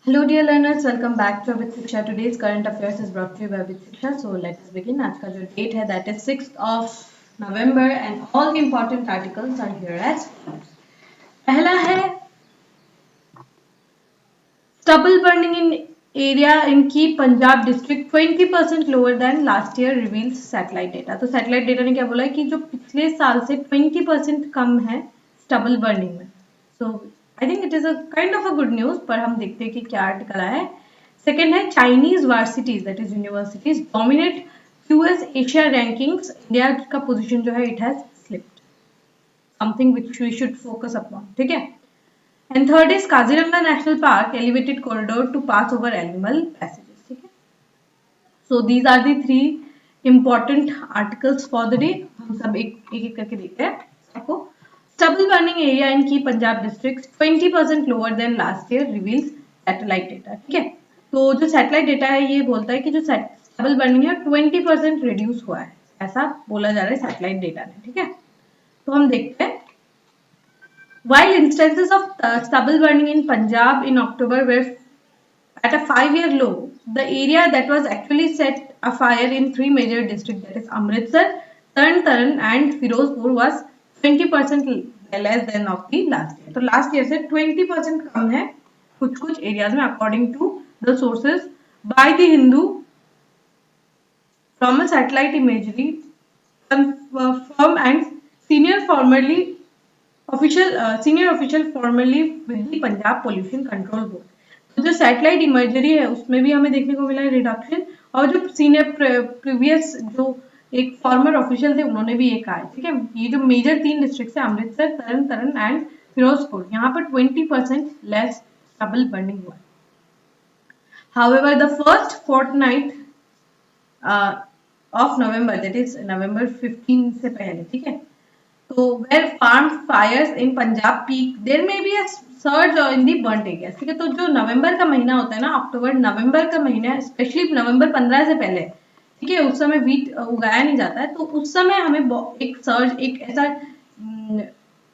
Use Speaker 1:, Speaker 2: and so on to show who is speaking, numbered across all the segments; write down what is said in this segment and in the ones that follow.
Speaker 1: Hello dear learners, welcome back to Abid Shiksha. Today's current affairs is brought to you by Abid Shiksha. So let us begin. आज का जो date है that is 6th of November and all the important articles are here as follows. पहला है stubble burning in area in key Punjab district 20% lower than last year reveals satellite data. तो satellite data ने क्या बोला है कि जो पिछले साल से 20% कम है stubble burning में. So I think it is a kind of a good news, पर हम देखते हैं कि क्या आर्टिकल आया है. सेकेंड है Chinese varsities that is universities dominate US Asia rankings. India का पोजीशन जो है it has slipped, something which we should focus upon. ठीक है. And third is Kaziranga national park elevated corridor to pass over animal passages. ठीक है. So these are the three important articles for the day. हम सब एक एक करके देखते हैं आपको. Stubble burning area in key Punjab districts 20% lower than last year reveals satellite data. ठीक है. तो जो सैटेलाइट डेटा है ये बोलता है कि जो स्टबल बर्निंग है 20% रिड्यूस हुआ है, ऐसा बोला जा रहा है सैटेलाइट डेटा ने. ठीक है. तो हम देखते हैं. While instances of stubble burning in Punjab in October were at a 5-year low, the area that was actually set afire in three major districts, that is Amritsar, Tarn Taran and Firozpur, was 20% less than of the last year. तो last year से 20% कम है कुछ कुछ areas में according to the sources by the Hindu from a satellite imagery confirmed and senior official formerly with the Punjab pollution control board. तो जो satellite imagery है उसमें भी हमें देखने को मिला है रिडक्शन, और जो सीनियर प्रीवियस जो एक फॉर्मर ऑफिशियल थे उन्होंने भी ये कहा है. ठीक है. ये जो मेजर तीन डिस्ट्रिक्ट है अमृतसर, तरन तारण एंड फिरोजपुर, यहाँ पर 20% लेस स्टबल बर्निंग हुआ है. However, the first fortnight of November, that is November 15 से पहले. ठीक है. तो where farm fires in Punjab peak, there may be a surge in the burnt areas. ठीक है. तो जो नवंबर का महीना होता है ना, अक्टूबर नवंबर का महीना, स्पेशली नवंबर 15 से पहले, ठीक है, उस समय वीट उगाया नहीं जाता है, तो उस समय हमें एक सर्ज, एक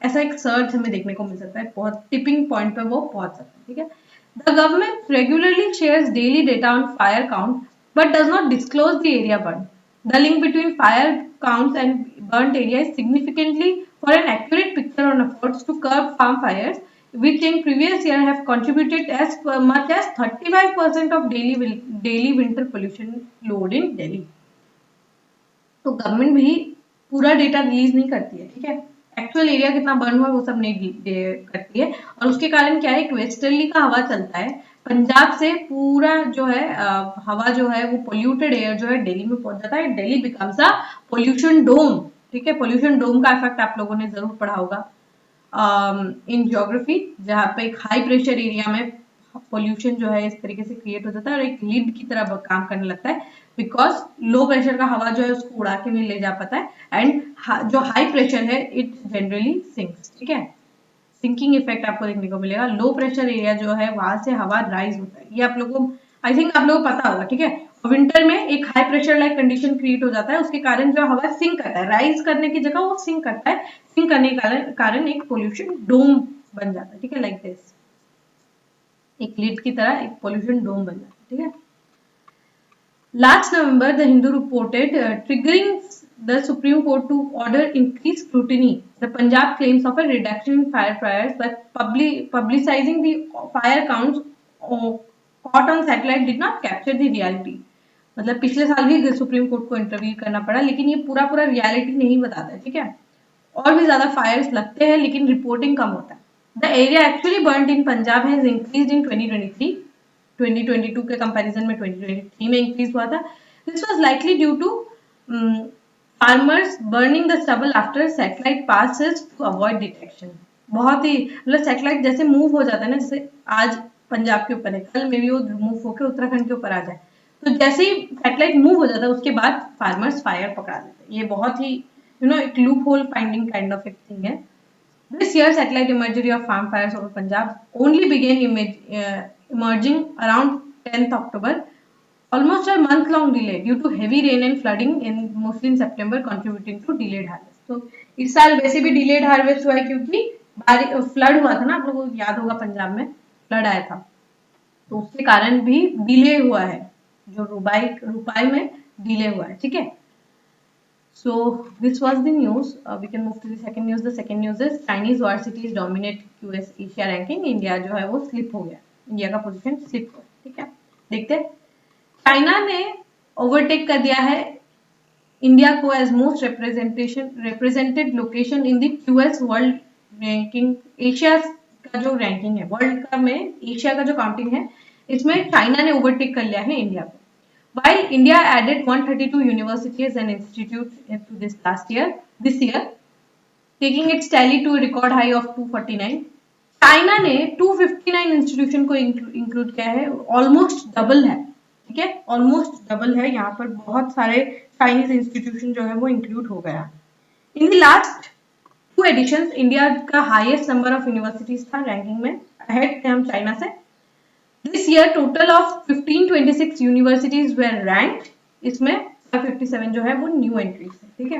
Speaker 1: ऐसा एक सर्ज हमें देखने को मिल सकता है, बहुत टिपिंग पॉइंट पे वो पहुंच सकता है. ठीक है. The government regularly shares daily data on fire count but does not disclose the area burn. The link between fire counts and burnt area is significantly for an accurate picture on efforts to curb farm fires, which in previous year have contributed as much as 35% of daily winter pollution load in Delhi. तो government भी पूरा data release नहीं करती है. ठीक है. Actual area कितना burn हुआ वो सब नहीं करती है, और उसके कारण क्या है, एक वेस्टर्ली का हवा चलता है पंजाब से, पूरा जो है हवा जो है वो पोल्यूटेड एयर जो है दिल्ली में पहुंच जाता है. दिल्ली बिकम्स अ पोल्यूशन डोम. ठीक है. पोल्यूशन डोम का इफेक्ट आप लोगों ने जरूर पढ़ा होगा इन ज्योग्राफी, जहाँ पे एक हाई प्रेशर एरिया में पोल्यूशन जो है इस तरीके से क्रिएट हो जाता है और एक लीड की तरह काम करने लगता है, बिकॉज लो प्रेशर का हवा जो है उसको उड़ा के नहीं ले जा पाता है, एंड जो हाई प्रेशर है इट जनरली सिंक्स. ठीक है. सिंकिंग इफेक्ट आपको देखने को मिलेगा. लो प्रेशर एरिया जो है वहां से हवा राइज होता है, ये आप लोगों को आई थिंक आप लोगों को पता होगा. ठीक है. विंटर में एक high pressure like condition create हो जाता है, उसके कारण जो हवा सिंक करता है, राइज करने की जगह वो सिंक करता है. सिंक करने के कारण एक पोल्यूशन डोम बन जाता है. ठीक है. लाइक दिस, एक लीड की तरह एक पोल्यूशन डोम बन जाता है. ठीक है. Last November, The Hindu reported triggering the Supreme Court to order increased scrutiny the Punjab claims of a reduction in fire fires, but publicizing the fire counts caught on satellite did not capture the reality. मतलब पिछले साल भी supreme court को interview करना पड़ा, लेकिन ये पूरा रियलिटी नहीं बताता है. ठीक है. और भी ज्यादा फायर्स लगते हैं लेकिन रिपोर्टिंग कम होता है. The area actually burned in Punjab has increased in 2022 के कंपैरिजन में 2023 में इंक्रीज हुआ था. This was likely due to farmers burning the stubble after satellite passes to avoid detection. बहुत ही मतलब सैटेलाइट जैसे मूव हो जाता है ना, जैसे आज पंजाब के ऊपर है, कल मे भी वो मूव होकर उत्तराखंड के ऊपर आ जाए, तो जैसे ही सैटेलाइट मूव हो जाता है उसके बाद फार्मर्स फायर पकड़ा देते हैं. ये बहुत ही एक loop hole finding kind of एक थिंग है. This year, satellite imagery of farm fires over Punjab only began emerging around 10th October, almost a month-long delay due to heavy rain and flooding in mostly in September, contributing to delayed harvest. So इस साल वैसे भी delayed harvest हुआ है क्योंकि flood हुआ था ना, आप लोगों को याद होगा पंजाब में फ्लड आया था, तो उसके कारण भी डिले हुआ है, जो रुपाई में डिले हुआ है, ठीक है। So this was the news. We can move to the second news. The second news is Chinese varsity dominate QS Asia ranking. India जो है वो स्लिप हो गया, इंडिया का पोजीशन स्लिप हो गया, ठीक है। देखते हैं, चाइना ने ओवरटेक कर दिया है इंडिया को as most represented location in the QS world ranking. Asia का जो रैंकिंग है, वर्ल्ड का में एशिया का जो काउंटिंग है, इसमें चाइना ने ओवरटेक कर लिया है इंडिया को। While India added 132 universities and institutes into this year, taking its tally to a record high of 249. China ने 259 इंस्टीट्यूशन को इंक्लूड किया है, ऑलमोस्ट डबल है, ठीक है, ऑलमोस्ट डबल है। यहाँ पर बहुत सारे चाइनीज इंस्टीट्यूशन जो है वो इंक्लूड हो गया। In the last 2 editions India का हाईएस्ट नंबर ऑफ यूनिवर्सिटीज था रैंकिंग में, अहेड थे हम चाइना से। This year total of 1526 universities were ranked, इसमें 557 जो है वो न्यू एंट्रीज है, ठीक है।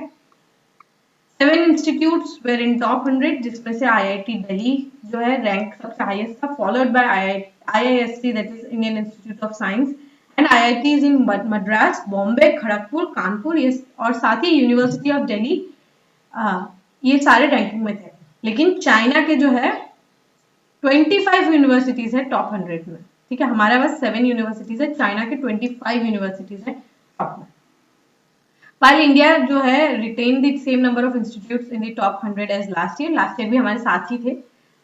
Speaker 1: 7 institutes were in top 100, जिसमें से IIT दिल्ली जो है रैंक सबसे हाईएस्ट था, followed by IISc that is Indian institute of science and IITs इन मद्रास, बॉम्बे, खड़गपुर, कानपुर, ये और साथ ही यूनिवर्सिटी ऑफ दिल्ली, ये सारे रैंकिंग में थे। लेकिन चाइना के जो है 25 यूनिवर्सिटीज है टॉप 100 में, ठीक है। हमारे पास 7 यूनिवर्सिटीज है, चाइना के 25 यूनिवर्सिटीज है टॉप में। While India जो है retain the same number of institutes in the top 100 as last year भी हमारे साथ ही थे,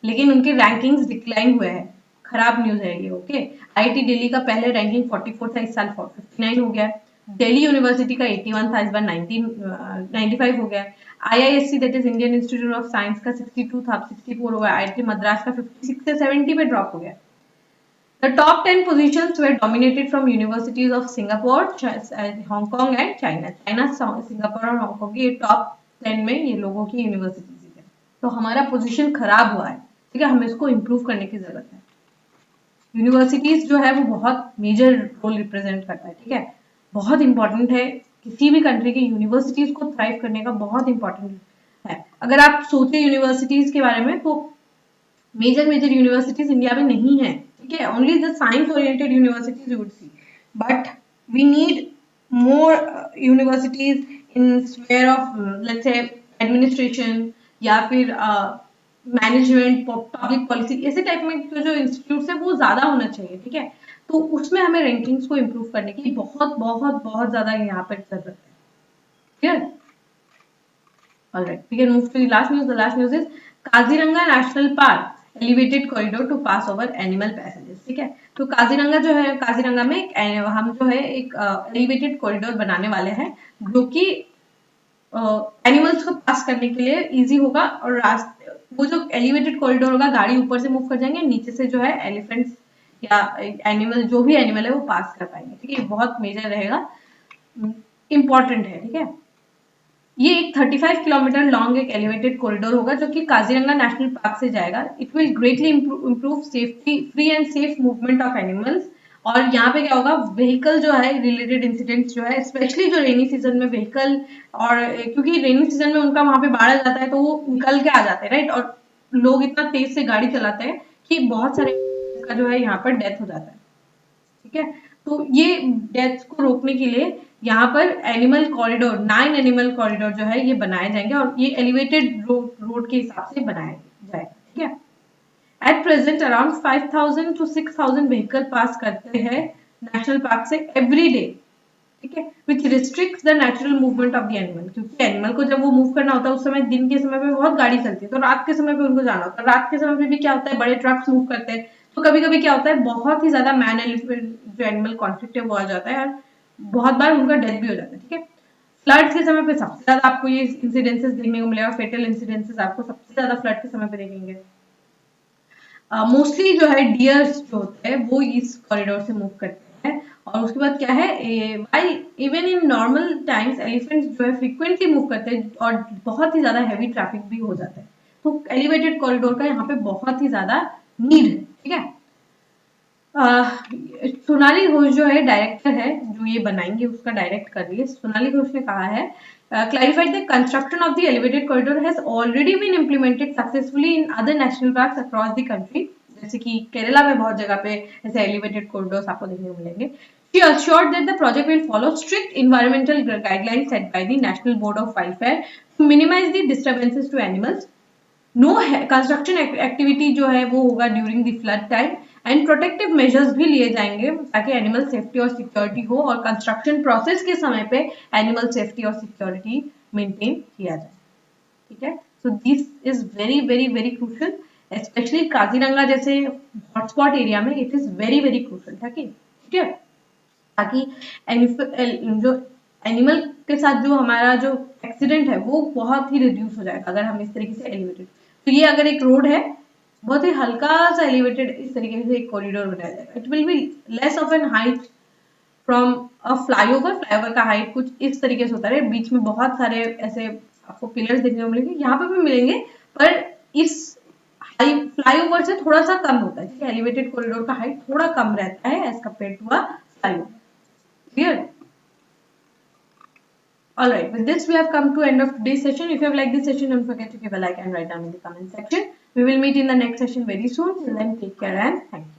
Speaker 1: लेकिन उनके रैंकिंग्स डिक्लाइन हुए हैं। खराब न्यूज है ये, ओके। IIT दिल्ली का पहले रैंकिंग 44 था, इस साल 59 हो गया। दिल्ली यूनिवर्सिटी का 81 था, इस बार 95 हो गया। IISc that is Indian institute of science का 62 था, 64 हो गया। IIT मद्रास का 56 से 70 पे ड्रॉप हो गया। The top 10 positions were dominated from universities of Singapore, Hong Kong and China. China, Singapore और हांगकांग की टॉप 10 में ये लोगों की यूनिवर्सिटीज है। तो हमारा पोजीशन खराब हुआ है, ठीक है, हमें इसको इम्प्रूव करने की जरूरत है। यूनिवर्सिटीज जो है वो बहुत मेजर रोल रिप्रेजेंट करता है, ठीक है, बहुत इंपॉर्टेंट है। किसी भी कंट्री की यूनिवर्सिटीज को थ्राइव करने का बहुत इंपॉर्टेंट है। अगर आप सोचे यूनिवर्सिटीज के बारे में, तो मेजर यूनिवर्सिटीज इंडिया में नहीं है, ठीक है, only the science oriented universities you would see, but we need more universities in sphere of let's say administration या फिर मैनेजमेंट, पब्लिक पॉलिसी, ऐसे टाइप में जो इंस्टीट्यूट है वो ज्यादा होना चाहिए, ठीक है। तो उसमें हमें रैंकिंग्स को इम्प्रूव करने की बहुत बहुत बहुत ज्यादा यहाँ पर जरूरत है, clear. Alright, we can move to the last news. The last news is Kaziranga national park elevated corridor to pass over animal passages, ठीक है। तो काजीरंगा जो है, काजीरंगा में हम जो है एक एलिवेटेड कॉरिडोर बनाने वाले हैं, जो कि एनिमल्स को पास करने के लिए इजी होगा। और रास्ते, वो जो एलिवेटेड कॉरिडोर होगा, गाड़ी ऊपर से मूव कर जाएंगे, नीचे से जो है एलिफेंट्स या एनिमल, जो भी एनिमल है वो पास कर पाएंगे, ठीक है। बहुत मेजर रहेगा, इंपॉर्टेंट है, ठीक है। ये एक 35 किलोमीटर लॉन्ग एक एलिवेटेड कॉरिडोर होगा, जो कि काजीरंगा नेशनल पार्क से जाएगा। It will greatly improve safety, free and safe movement of animals. और यहाँ पे क्या होगा, व्हीकल जो है रिलेटेड इंसिडेंट्स जो है, स्पेशली जो रेनी सीजन में व्हीकल, और क्योंकि रेनी सीजन में उनका वहां पे बाढ़ आ जाता है, तो वो निकल के आ जाते हैं, राइट। और लोग इतना तेज से गाड़ी चलाते हैं कि बहुत सारे का जो है यहाँ पर डेथ हो जाता है, ठीक है। तो ये डेथ को रोकने के लिए यहाँ पर एनिमल कॉरिडोर, 9 एनिमल कॉरिडोर जो है ये बनाए जाएंगे, और ये एलिवेटेड रोड के हिसाब से बनाया जाएगा, ठीक है। At present around 5000 to 6000 vehicle pass करते हैं नेशनल पार्क से एवरी डे, ठीक है, which restricts the natural movement of the animal. क्योंकि एनिमल को जब वो मूव करना होता है, उस समय दिन के समय पे बहुत गाड़ी चलती है, तो रात के समय पे उनको जाना होता है। रात के समय पे भी क्या होता है, बड़े ट्रक्स मूव करते हैं, तो कभी कभी क्या होता है, बहुत ही ज्यादा मैन एलिफेंट जो एनिमल कॉन्फ्लिक्ट है वो आ जाता है, और बहुत बार उनका डेथ भी हो जाता है, ठीक है। फ्लड्स के समय पे सबसे ज्यादा आपको ये इंसिडेंसेस देखने को मिलेगा, फेटल इंसिडेंसेस आपको सबसे ज्यादा फ्लड के समय पे देखेंगे। मोस्टली जो है डियर्स जो होते हैं वो इस कॉरिडोर से मूव करते हैं। और उसके बाद क्या है, while even in normal times elephants जो है फ्रीक्वेंटली मूव करते हैं, और बहुत ही ज्यादा हैवी ट्रैफिक भी हो जाता है। तो एलिवेटेड कॉरिडोर का यहाँ पे बहुत ही ज्यादा नीड है, ठीक है। सोनाली घोष जो है डायरेक्टर है, जो ये बनाएंगे उसका डायरेक्ट कर रही है, सोनाली घोष ने कहा है, clarified the construction of the elevated corridor has already been implemented successfully in other national parks across the country, जैसे कि केरला में बहुत जगह पे ऐसे एलिवेटेड कॉरिडोर्स आपको देखने को मिलेंगे. She assured that the project will follow strict environmental guidelines set by the National Board of Wildfire to minimize the disturbances to animals. No construction activity जो है वो होगा during the flood time and protective measures भी लिए जाएंगे ताकि animal safety और security हो और कंस्ट्रक्शन प्रोसेस के समय पे एनिमल सेफ्टी और सिक्योरिटी मेंटेन किया जाए. ठीक है, so this is very very very crucial, specially Kaziranga जैसे हॉटस्पॉट एरिया में it is very very crucial. ठीक है, ताकि जो एनिमल के साथ जो हमारा जो एक्सीडेंट है वो बहुत ही रिड्यूस हो जाएगा अगर हम इस तरीके से एलिवेटेड. तो ये अगर एक रोड है बहुत ही हल्का सा एलिवेटेड इस तरीके से एक कॉरिडोर बनाया जाएगा. It will be less of an height from a flyover. Flyover का हाइट कुछ इस तरीके से होता है, बीच में बहुत सारे ऐसे आपको पिलर्स देखने को मिलेंगे, यहाँ पे भी मिलेंगे पर इस हाई फ्लाईओवर से थोड़ा सा कम होता है. एलिवेटेड कॉरिडोर का हाइट थोड़ा कम रहता है as compared to a flyover. Clear? Alright, with this we have come to end of today's session. If you have liked this session, don't forget to give a like and write down in the comment section. We will meet in the next session very soon. Till then, take care and thank you.